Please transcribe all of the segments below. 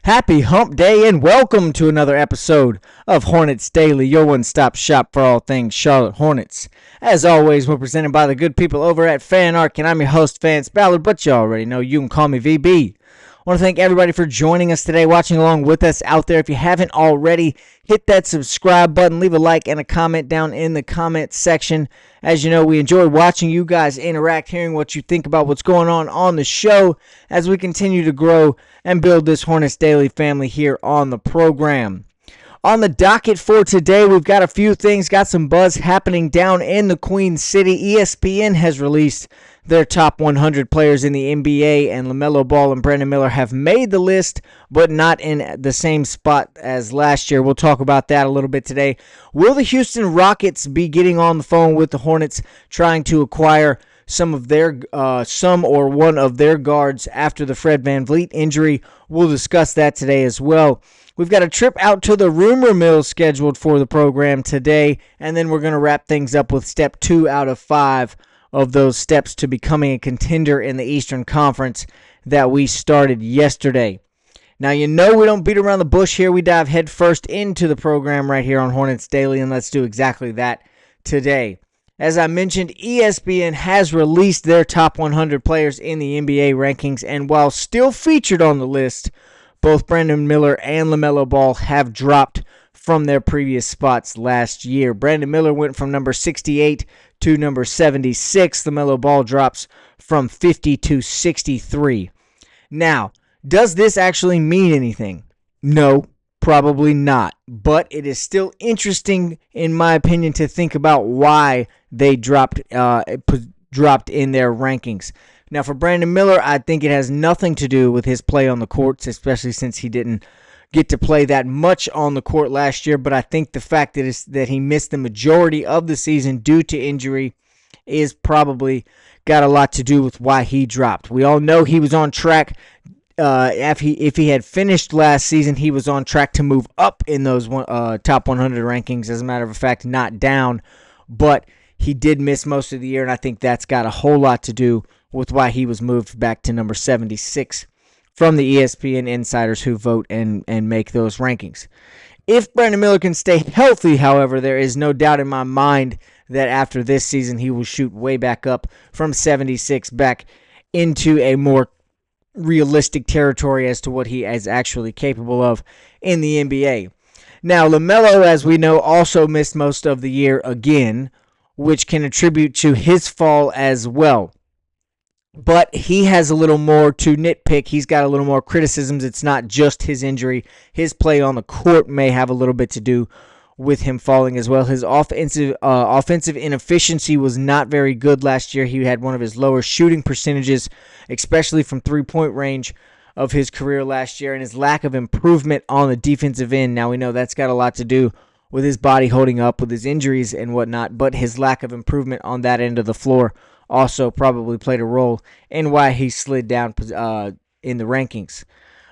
Happy Hump Day and welcome to another episode of Hornets Daily, your one-stop shop for all things Charlotte Hornets. As always, we're presented by the good people over at FanArc, and I'm your host, Vance Ballard, but you already know you can call me VB. I want to thank everybody for joining us today, watching along with us out there. If you haven't already, hit that subscribe button, leave a like and a comment down in the comment section. As you know, we enjoy watching you guys interact, hearing what you think about what's going on the show as we continue to grow and build this Hornets Daily family here on the program. On the docket for today, we've got a few things, got some buzz happening down in the Queen City. ESPN has released their top 100 players in the NBA, and LaMelo Ball and Brandon Miller have made the list, but not in the same spot as last year. We'll talk about that a little bit today. Will the Houston Rockets be getting on the phone with the Hornets, trying to acquire some or one of their guards after the Fred VanVleet injury? We'll discuss that today as well. We've got a trip out to the rumor mill scheduled for the program today, and then we're going to wrap things up with step 2 out of 5 of those steps to becoming a contender in the Eastern Conference that we started yesterday. Now, you know we don't beat around the bush here. We dive headfirst into the program right here on Hornets Daily, and let's do exactly that today. As I mentioned, ESPN has released their top 100 players in the NBA rankings, and while still featured on the list, both Brandon Miller and LaMelo Ball have dropped from their previous spots last year. Brandon Miller went from number 68 to number 76. LaMelo Ball drops from 50 to 63. Now, does this actually mean anything? No, probably not. But it is still interesting, in my opinion, to think about why they dropped in their rankings. Now, for Brandon Miller, I think it has nothing to do with his play on the courts, especially since he didn't get to play that much on the court last year. But I think the fact that he missed the majority of the season due to injury is probably got a lot to do with why he dropped. We all know he was on track. If he had finished last season, he was on track to move up in those top 100 rankings. As a matter of fact, not down. But he did miss most of the year, and I think that's got a whole lot to do with why he was moved back to number 76 from the ESPN insiders who vote and make those rankings. If Brandon Miller can stay healthy, however, there is no doubt in my mind that after this season he will shoot way back up from 76 back into a more realistic territory as to what he is actually capable of in the NBA. Now, LaMelo, as we know, also missed most of the year again, which can attribute to his fall as well. But he has a little more to nitpick. He's got a little more criticisms. It's not just his injury. His play on the court may have a little bit to do with him falling as well. His offensive inefficiency was not very good last year. He had one of his lower shooting percentages, especially from three-point range, of his career last year, and his lack of improvement on the defensive end. Now, we know that's got a lot to do with his body holding up with his injuries and whatnot, but his lack of improvement on that end of the floor also probably played a role in why he slid down in the rankings.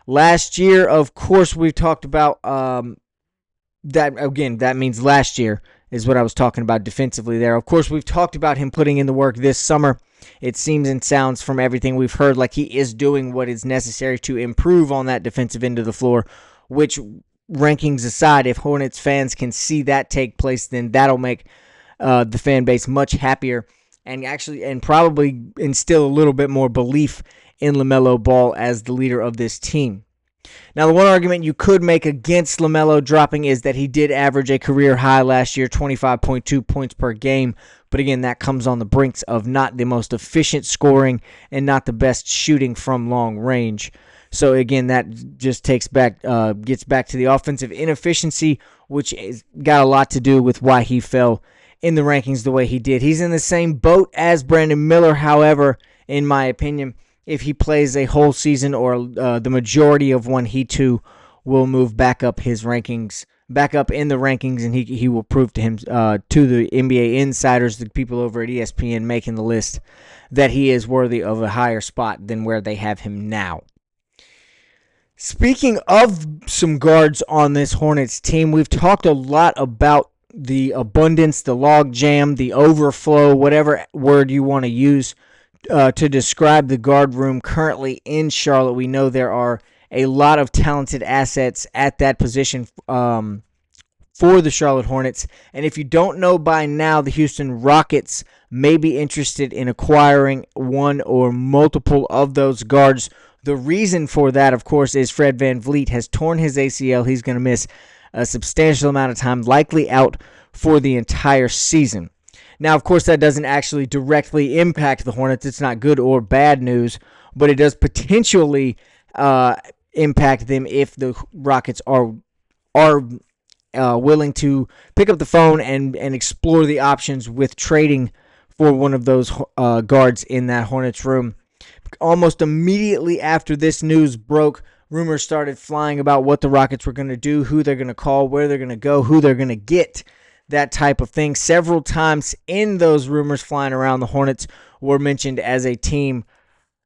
Last year, of course, we've talked about that. Again, that means last year is what I was talking about defensively there. Of course, we've talked about him putting in the work this summer. It seems and sounds from everything we've heard like he is doing what is necessary to improve on that defensive end of the floor, which, rankings aside, if Hornets fans can see that take place, then that'll make the fan base much happier and probably instill a little bit more belief in LaMelo Ball as the leader of this team. Now, the one argument you could make against LaMelo dropping is that he did average a career high last year, 25.2 points per game. But again, that comes on the brinks of not the most efficient scoring and not the best shooting from long range. So again, that just gets back to the offensive inefficiency, which has got a lot to do with why he fell in the rankings the way he did. He's in the same boat as Brandon Miller, however, in my opinion. If he plays a whole season or the majority of one, he too will move back up in the rankings, and he will prove to the NBA insiders, the people over at ESPN making the list, that he is worthy of a higher spot than where they have him now. Speaking of some guards on this Hornets team, we've talked a lot about the abundance, the log jam, the overflow, whatever word you want to use to describe the guard room currently in Charlotte. We know there are a lot of talented assets at that position for the Charlotte Hornets. And if you don't know by now, the Houston Rockets may be interested in acquiring one or multiple of those guards. The reason for that, of course, is Fred VanVleet has torn his ACL. He's going to miss a substantial amount of time, likely out for the entire season. Now, of course, that doesn't actually directly impact the Hornets. It's not good or bad news, but it does potentially impact them if the Rockets are willing to pick up the phone and explore the options with trading for one of those guards in that Hornets room. Almost immediately after this news broke, rumors started flying about what the Rockets were going to do, who they're going to call, where they're going to go, who they're going to get, that type of thing. Several times in those rumors flying around, the Hornets were mentioned as a team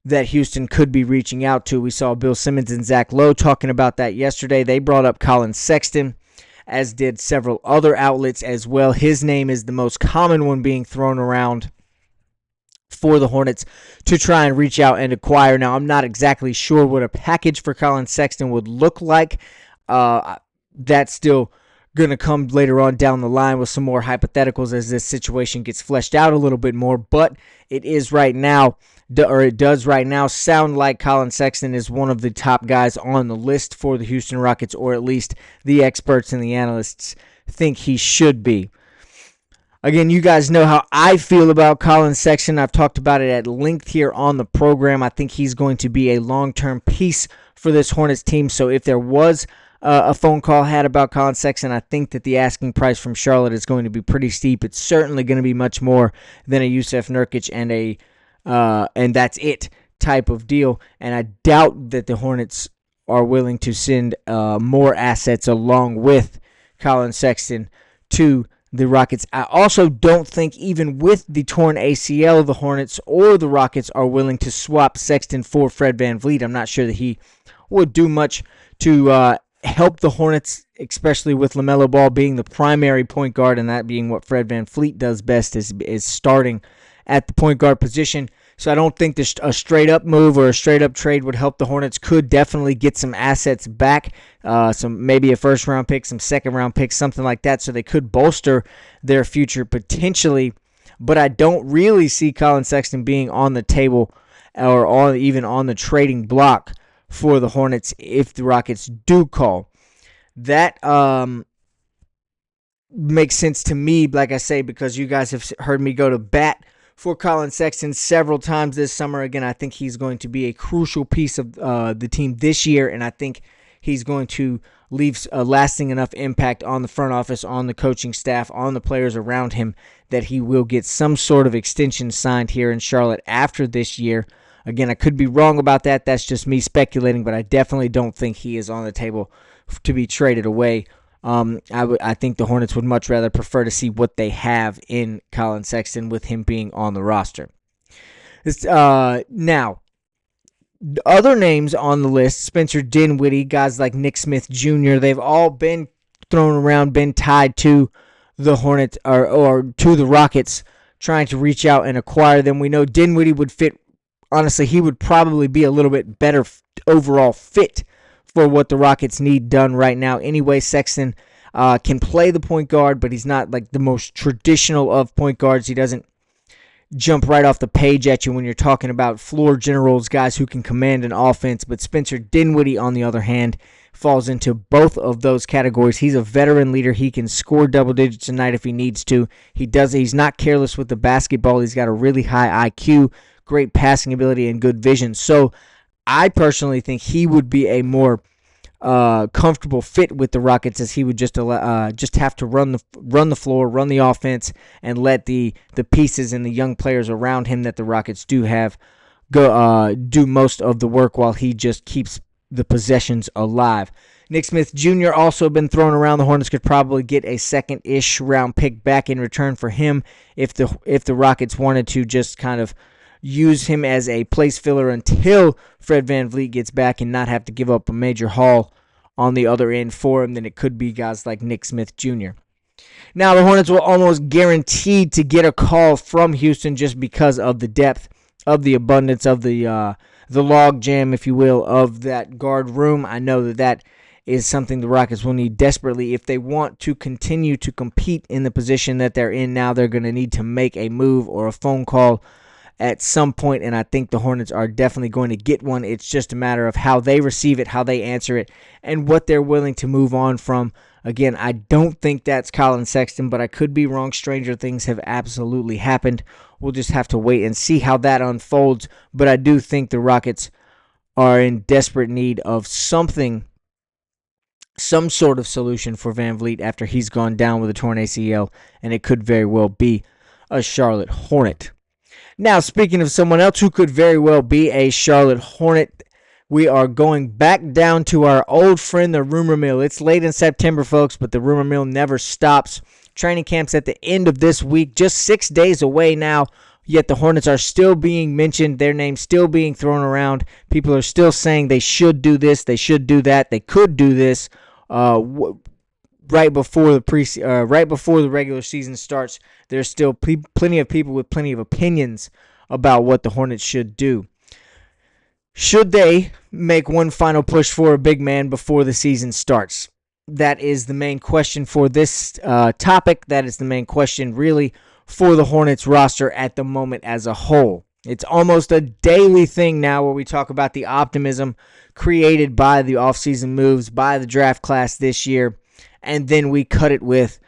that Houston could be reaching out to. We saw Bill Simmons and Zach Lowe talking about that yesterday. They brought up Colin Sexton, as did several other outlets as well. His name is the most common one being thrown around for the Hornets to try and reach out and acquire. Now, I'm not exactly sure what a package for Colin Sexton would look like. That's still going to come later on down the line with some more hypotheticals as this situation gets fleshed out a little bit more. But it does right now sound like Colin Sexton is one of the top guys on the list for the Houston Rockets, or at least the experts and the analysts think he should be. Again, you guys know how I feel about Colin Sexton. I've talked about it at length here on the program. I think he's going to be a long-term piece for this Hornets team. So if there was a phone call had about Colin Sexton, I think that the asking price from Charlotte is going to be pretty steep. It's certainly going to be much more than a Yusuf Nurkic and that's it type of deal. And I doubt that the Hornets are willing to send more assets along with Colin Sexton to the Rockets. I also don't think, even with the torn ACL, the Hornets or the Rockets are willing to swap Sexton for Fred VanVleet. I'm not sure that he would do much to help the Hornets, especially with LaMelo Ball being the primary point guard, and that being what Fred VanVleet does best is starting at the point guard position. So I don't think a straight-up move or a straight-up trade would help the Hornets. Could definitely get some assets back, maybe a first-round pick, some second-round picks, something like that, so they could bolster their future potentially. But I don't really see Colin Sexton being on the table or even on the trading block for the Hornets if the Rockets do call. That makes sense to me, like I say, because you guys have heard me go to bat for Colin Sexton several times this summer. Again, I think he's going to be a crucial piece of the team this year, and I think he's going to leave a lasting enough impact on the front office, on the coaching staff, on the players around him, that he will get some sort of extension signed here in Charlotte after this year. Again, I could be wrong about that. That's just me speculating, but I definitely don't think he is on the table to be traded away. I think the Hornets would much rather prefer to see what they have in Colin Sexton with him being on the roster. Now, other names on the list, Spencer Dinwiddie, guys like Nick Smith Jr., they've all been thrown around, been tied to the Hornets or to the Rockets, trying to reach out and acquire them. We know Dinwiddie would fit. Honestly, he would probably be a little bit better overall fit for what the Rockets need done right now. Anyway, Sexton can play the point guard, but he's not like the most traditional of point guards. He doesn't jump right off the page at you when you're talking about floor generals, guys who can command an offense. But Spencer Dinwiddie, on the other hand, falls into both of those categories. He's a veteran leader. He can score double digits a night if he needs to. He's not careless with the basketball. He's got a really high IQ, great passing ability, and good vision. So I personally think he would be a more comfortable fit with the Rockets, as he would just have to run the floor, run the offense, and let the pieces and the young players around him that the Rockets do have do most of the work while he just keeps the possessions alive. Nick Smith Jr. also been thrown around. The Hornets could probably get a second-ish round pick back in return for him if the Rockets wanted to just kind of use him as a place filler until Fred VanVleet gets back and not have to give up a major haul on the other end for him. Then it could be guys like Nick Smith Jr. Now, the Hornets will almost guaranteed to get a call from Houston just because of the depth, of the abundance, of the the log jam, if you will, of that guard room. I know that is something the Rockets will need desperately. If they want to continue to compete in the position that they're in now, they're going to need to make a move or a phone call at some point, and I think the Hornets are definitely going to get one. It's just a matter of how they receive it, how they answer it, and what they're willing to move on from. Again, I don't think that's Colin Sexton, but I could be wrong. Stranger things have absolutely happened. We'll just have to wait and see how that unfolds, but I do think the Rockets are in desperate need of something, some sort of solution for Van Vliet after he's gone down with a torn ACL, and it could very well be a Charlotte Hornet. Now, speaking of someone else who could very well be a Charlotte Hornet, we are going back down to our old friend, the rumor mill. It's late in September, folks, but the rumor mill never stops. Training camp's at the end of this week, just 6 days away now, yet the Hornets are still being mentioned, their name's still being thrown around. People are still saying they should do this, they should do that, they could do this. Right before the regular season starts, there's still plenty of people with plenty of opinions about what the Hornets should do. Should they make one final push for a big man before the season starts? That is the main question for this topic. That is the main question, really, for the Hornets roster at the moment as a whole. It's almost a daily thing now where we talk about the optimism created by the offseason moves, by the draft class this year, and then we cut it with,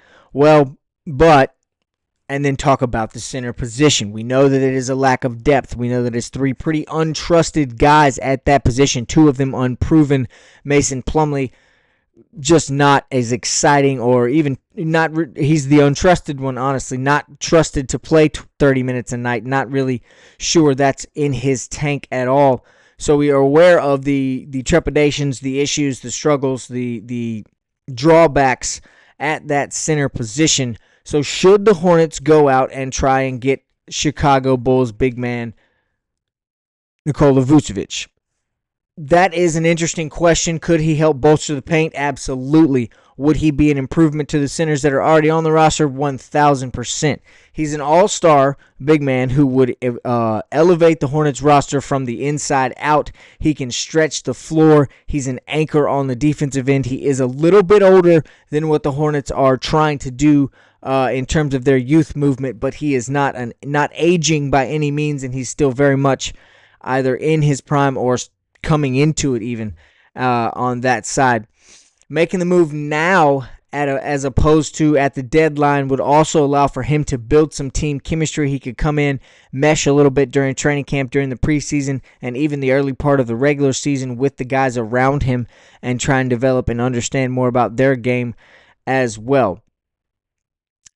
and then talk about the center position. We know that it is a lack of depth. We know that it's three pretty untrusted guys at that position, two of them unproven. Mason Plumlee, just not as exciting, or even not. He's the untrusted one, honestly. Not trusted to play 30 minutes a night. Not really sure that's in his tank at all. So we are aware of the trepidations, the issues, the struggles, the drawbacks at that center position. So should the Hornets go out and try and get Chicago Bulls big man Nikola Vucevic? That is an interesting question. Could he help bolster the paint? Absolutely. Would he be an improvement to the centers that are already on the roster? 1,000%. He's an all-star big man who would elevate the Hornets roster from the inside out. He can stretch the floor. He's an anchor on the defensive end. He is a little bit older than what the Hornets are trying to do in terms of their youth movement, but he is not aging by any means, and he's still very much either in his prime or coming into it even on that side. Making the move now as opposed to at the deadline would also allow for him to build some team chemistry. He could come in, mesh a little bit during training camp, during the preseason, and even the early part of the regular season with the guys around him and try and develop and understand more about their game as well.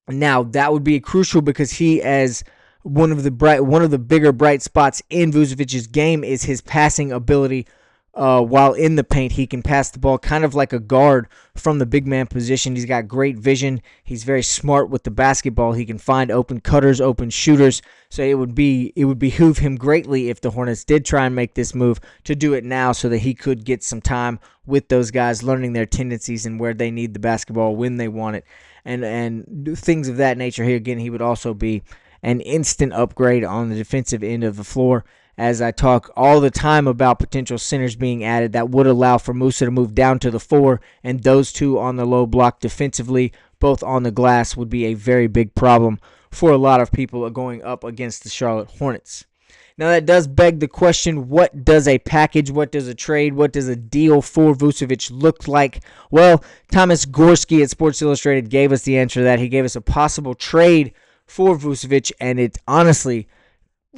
Now, that would be crucial because he, as one of the bigger bright spots in Vucevic's game, is his passing ability. While in the paint, he can pass the ball kind of like a guard from the big man position. He's got great vision. He's very smart with the basketball. He can find open cutters, open shooters. So it would behoove him greatly if the Hornets did try and make this move to do it now, so that he could get some time with those guys, learning their tendencies and where they need the basketball when they want it, and things of that nature. Here again, he would also be an instant upgrade on the defensive end of the floor. As I talk all the time about potential centers being added, that would allow for Musa to move down to the 4, and those two on the low block defensively, both on the glass, would be a very big problem for a lot of people going up against the Charlotte Hornets. Now, that does beg the question, what does a package, what does a trade, what does a deal for Vucevic look like? Well, Thomas Gorski at Sports Illustrated gave us the answer to that. He gave us a possible trade for Vucevic, and it's honestly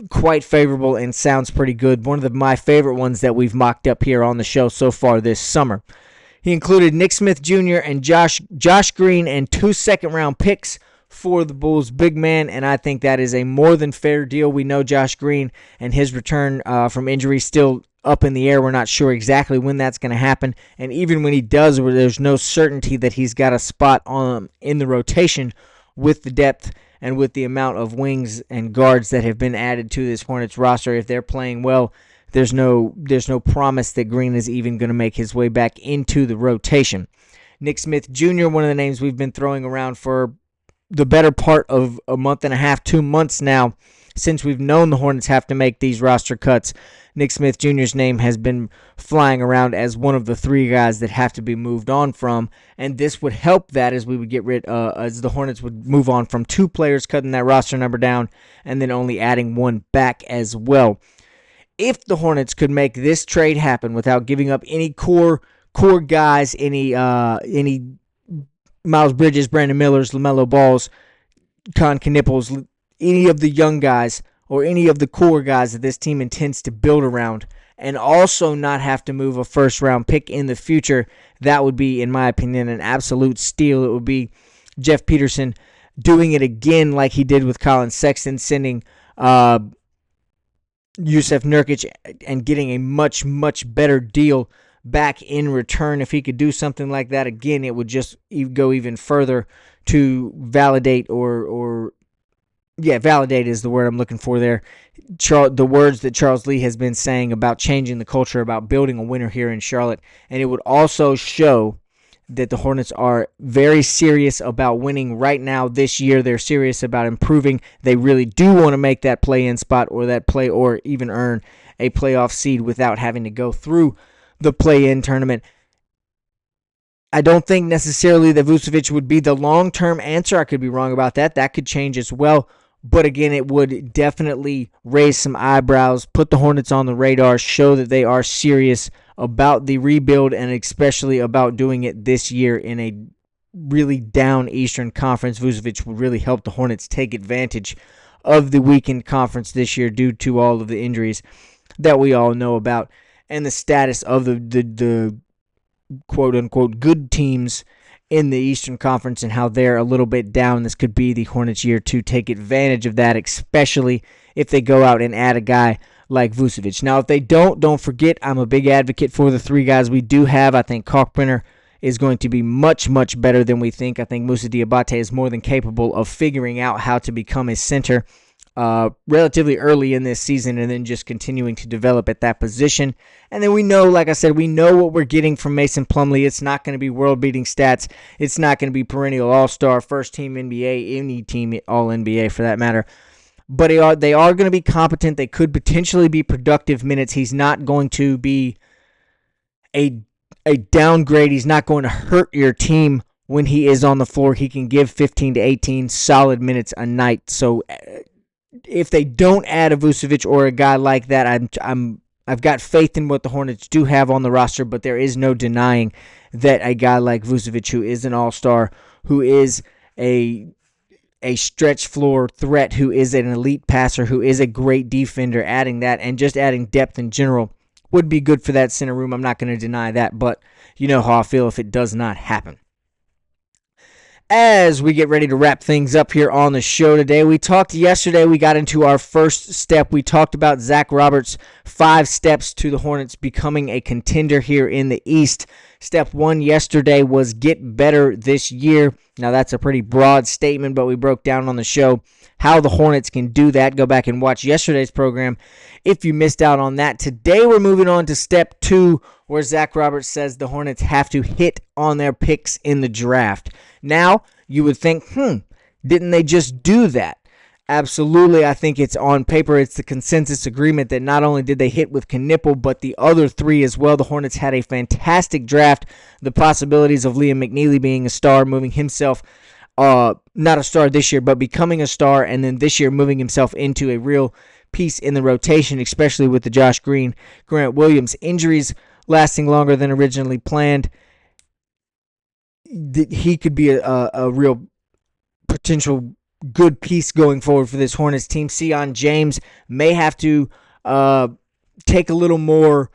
quite favorable and sounds pretty good. One of my favorite ones that we've mocked up here on the show so far this summer. He included Nick Smith Jr. and Josh Green and 2 second-round picks for the Bulls big man, and I think that is a more than fair deal. We know Josh Green and his return from injury still up in the air. We're not sure exactly when that's going to happen, and even when he does, where there's no certainty that he's got a spot in the rotation with the depth and with the amount of wings and guards that have been added to this Hornets roster. If they're playing well, there's no promise that Green is even going to make his way back into the rotation. Nick Smith Jr., one of the names we've been throwing around for the better part of a month and a half, 2 months now. since we've known the Hornets have to make these roster cuts, Nick Smith Jr.'s name has been flying around as one of the 3 guys that have to be moved on from, and this would help that as we would get rid, as the Hornets would move on from 2 players, cutting that roster number down, and then only adding 1 back as well. If the Hornets could make this trade happen without giving up any core guys, any Miles Bridges, Brandon Millers, LaMelo Balls, Con Knipples, any of the young guys or any of the core guys that this team intends to build around, and also not have to move a first-round pick in the future, that would be, in my opinion, an absolute steal. It would be Jeff Peterson doing it again like he did with Colin Sexton, sending Yusef Nurkic and getting a much, much better deal back in return. If he could do something like that again, it would just go even further to validate validate is the word I'm looking for there. The words that Charles Lee has been saying about changing the culture, about building a winner here in Charlotte. And it would also show that the Hornets are very serious about winning right now this year. They're serious about improving. They really do want to make that play-in spot or even earn a playoff seed without having to go through the play-in tournament. I don't think necessarily that Vucevic would be the long-term answer. I could be wrong about that. That could change as well. But again, it would definitely raise some eyebrows, put the Hornets on the radar, show that they are serious about the rebuild and especially about doing it this year in a really down Eastern Conference. Vucevic would really help the Hornets take advantage of the weakened conference this year due to all of the injuries that we all know about and the status of the quote-unquote good teams in the Eastern Conference and how they're a little bit down. This could be the Hornets' year to take advantage of that, especially if they go out and add a guy like Vucevic. Now, if they don't forget, I'm a big advocate for the 3 guys we do have. I think Kalkbrenner is going to be much, much better than we think. I think Moussa Diabate is more than capable of figuring out how to become a center relatively early in this season and then just continuing to develop at that position. And then we know, like I said, we know what we're getting from Mason Plumlee. It's not going to be world-beating stats. It's not going to be perennial all-star, first-team NBA, any team all-NBA for that matter. But they are going to be competent. They could potentially be productive minutes. He's not going to be a downgrade. He's not going to hurt your team when he is on the floor. He can give 15 to 18 solid minutes a night. So if they don't add a Vucevic or a guy like that, I've got faith in what the Hornets do have on the roster, but there is no denying that a guy like Vucevic, who is an all-star, who is a stretch floor threat, who is an elite passer, who is a great defender, adding that and just adding depth in general would be good for that center room. I'm not going to deny that, but you know how I feel if it does not happen. As we get ready to wrap things up here on the show today, we talked yesterday, we got into our first step. We talked about Zach Roberts' 5 steps to the Hornets becoming a contender here in the East. Step 1 yesterday was get better this year. Now, that's a pretty broad statement, but we broke down on the show how the Hornets can do that. Go back and watch yesterday's program if you missed out on that. Today, we're moving on to step 2, where Zach Roberts says the Hornets have to hit on their picks in the draft. Now, you would think, didn't they just do that? Absolutely, I think it's on paper. It's the consensus agreement that not only did they hit with Knipple, but the other 3 as well. The Hornets had a fantastic draft. The possibilities of Liam McNeely being a star, moving himself, not a star this year, but becoming a star, and then this year moving himself into a real piece in the rotation, especially with the Josh Green, Grant Williams injuries lasting longer than originally planned. He could be a real potential good piece going forward for this Hornets team. Sion James may have to take a little more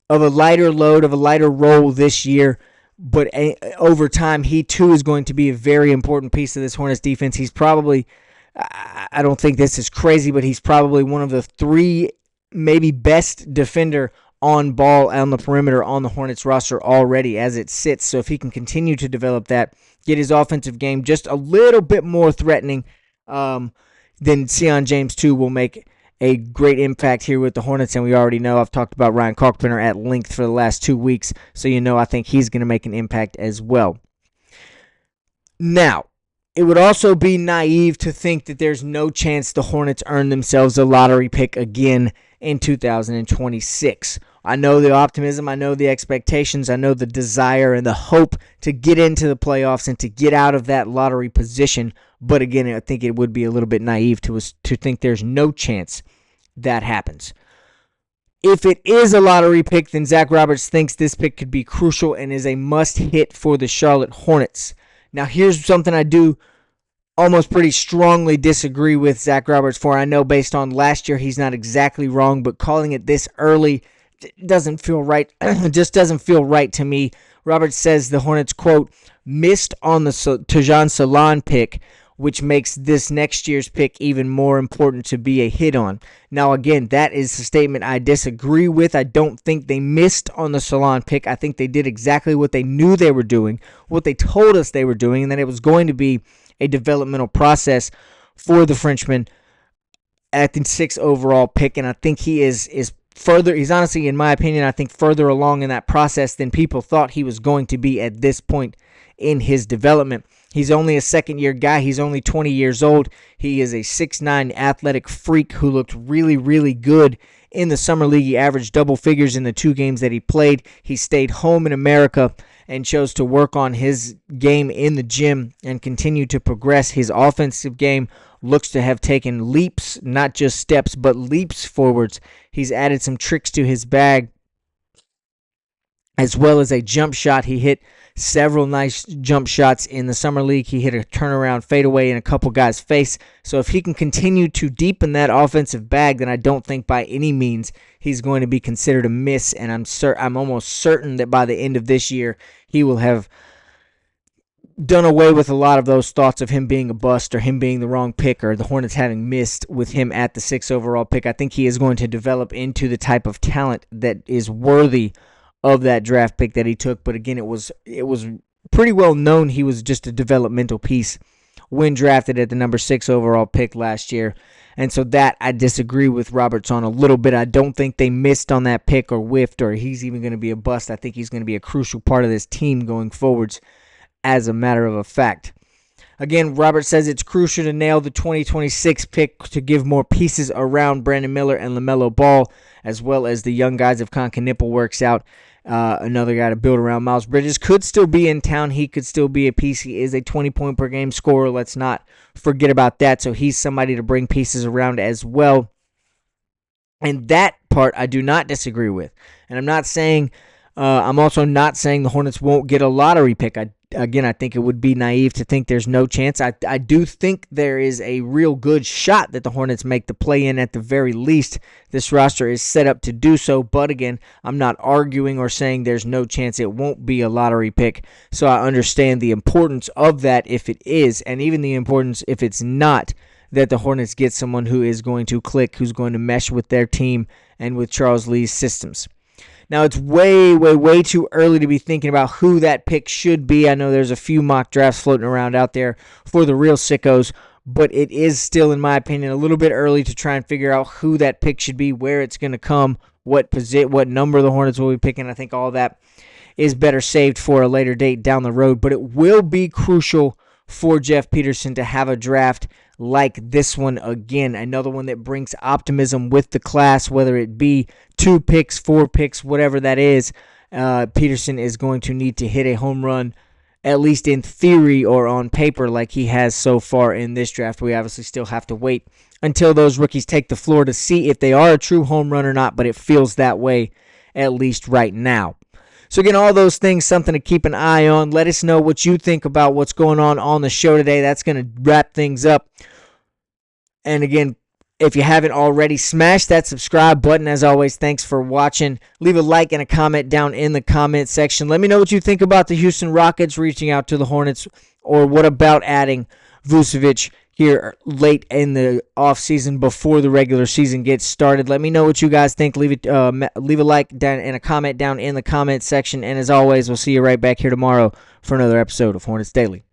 of a lighter load, of a lighter role this year, but over time, he too is going to be a very important piece of this Hornets defense. He's probably, I don't think this is crazy, but he's probably one of the 3 maybe best defender on ball on the perimeter on the Hornets roster already as it sits. So if he can continue to develop that, get his offensive game just a little bit more threatening, then Sion James too will make a great impact here with the Hornets. And we already know, I've talked about Ryan Kalkbrenner at length for the last 2 weeks, so I think he's going to make an impact as well. Now, It would also be naive to think that there's no chance the Hornets earn themselves a lottery pick again in 2026. I know the optimism, I know the expectations, I know the desire and the hope to get into the playoffs and to get out of that lottery position. But again, I think it would be a little bit naive to think there's no chance that happens. If it is a lottery pick, then Zach Roberts thinks this pick could be crucial and is a must-hit for the Charlotte Hornets. Now, here's something I do almost pretty strongly disagree with Zach Roberts for. I know based on last year he's not exactly wrong, but calling it this early doesn't feel right. Just doesn't feel right to me. Roberts says the Hornets, quote, missed on the Tajon Salon pick, which makes this next year's pick even more important to be a hit on. Now, again, that is a statement I disagree with. I don't think they missed on the Salon pick. I think they did exactly what they knew they were doing, what they told us they were doing, and that it was going to be a developmental process for the Frenchman at the 6th overall pick. And I think he is further, he's honestly, in my opinion, I think further along in that process than people thought he was going to be at this point in his development. He's only a second-year guy. He's only 20 years old. He is a 6'9" athletic freak who looked really, really good in the summer league. He averaged double figures in the 2 games that he played. He stayed home in America and chose to work on his game in the gym and continue to progress. His offensive game looks to have taken leaps, not just steps, but leaps forwards. He's added some tricks to his bag, as well as a jump shot. He hit several nice jump shots in the summer league. He hit a turnaround fadeaway in a couple guys' face. So if he can continue to deepen that offensive bag, then I don't think by any means he's going to be considered a miss. And I'm almost certain that by the end of this year, he will have done away with a lot of those thoughts of him being a bust or him being the wrong pick or the Hornets having missed with him at the 6th overall pick. I think he is going to develop into the type of talent that is worthy of that draft pick that he took. But again, it was pretty well known he was just a developmental piece when drafted at the number 6 overall pick last year. And so that I disagree with Roberts on a little bit. I don't think they missed on that pick or whiffed or he's even going to be a bust. I think he's going to be a crucial part of this team going forwards as a matter of a fact. Again, Roberts says it's crucial to nail the 2026 pick to give more pieces around Brandon Miller and LaMelo Ball, as well as the young guys if Nipple works out. Another guy to build around. Miles Bridges could still be in town. He could still be a piece. He is a 20-point-per-game scorer. Let's not forget about that. So he's somebody to bring pieces around as well. And that part I do not disagree with. And I'm also not saying the Hornets won't get a lottery pick. Again, I think it would be naive to think there's no chance. I do think there is a real good shot that the Hornets make the play-in at the very least. This roster is set up to do so, but again, I'm not arguing or saying there's no chance it won't be a lottery pick. So I understand the importance of that if it is, and even the importance if it's not, that the Hornets get someone who is going to click, who's going to mesh with their team and with Charles Lee's systems. Now, it's way, way, way too early to be thinking about who that pick should be. I know there's a few mock drafts floating around out there for the real sickos, but it is still, in my opinion, a little bit early to try and figure out who that pick should be, where it's going to come, what number the Hornets will be picking. I think all that is better saved for a later date down the road, but it will be crucial for Jeff Peterson to have a draft like this one again, another one that brings optimism with the class, whether it be 2 picks, 4 picks, whatever that is. Peterson is going to need to hit a home run, at least in theory or on paper, like he has so far in this draft. We obviously still have to wait until those rookies take the floor to see if they are a true home run or not, but it feels that way at least right now. So again, all those things, something to keep an eye on. Let us know what you think about what's going on the show today. That's going to wrap things up. And again, if you haven't already, smash that subscribe button. As always, thanks for watching. Leave a like and a comment down in the comment section. Let me know what you think about the Houston Rockets reaching out to the Hornets, or what about adding Vucevic here late in the offseason before the regular season gets started. Let me know what you guys think. Leave a like down and a comment down in the comment section. And as always, we'll see you right back here tomorrow for another episode of Hornets Daily.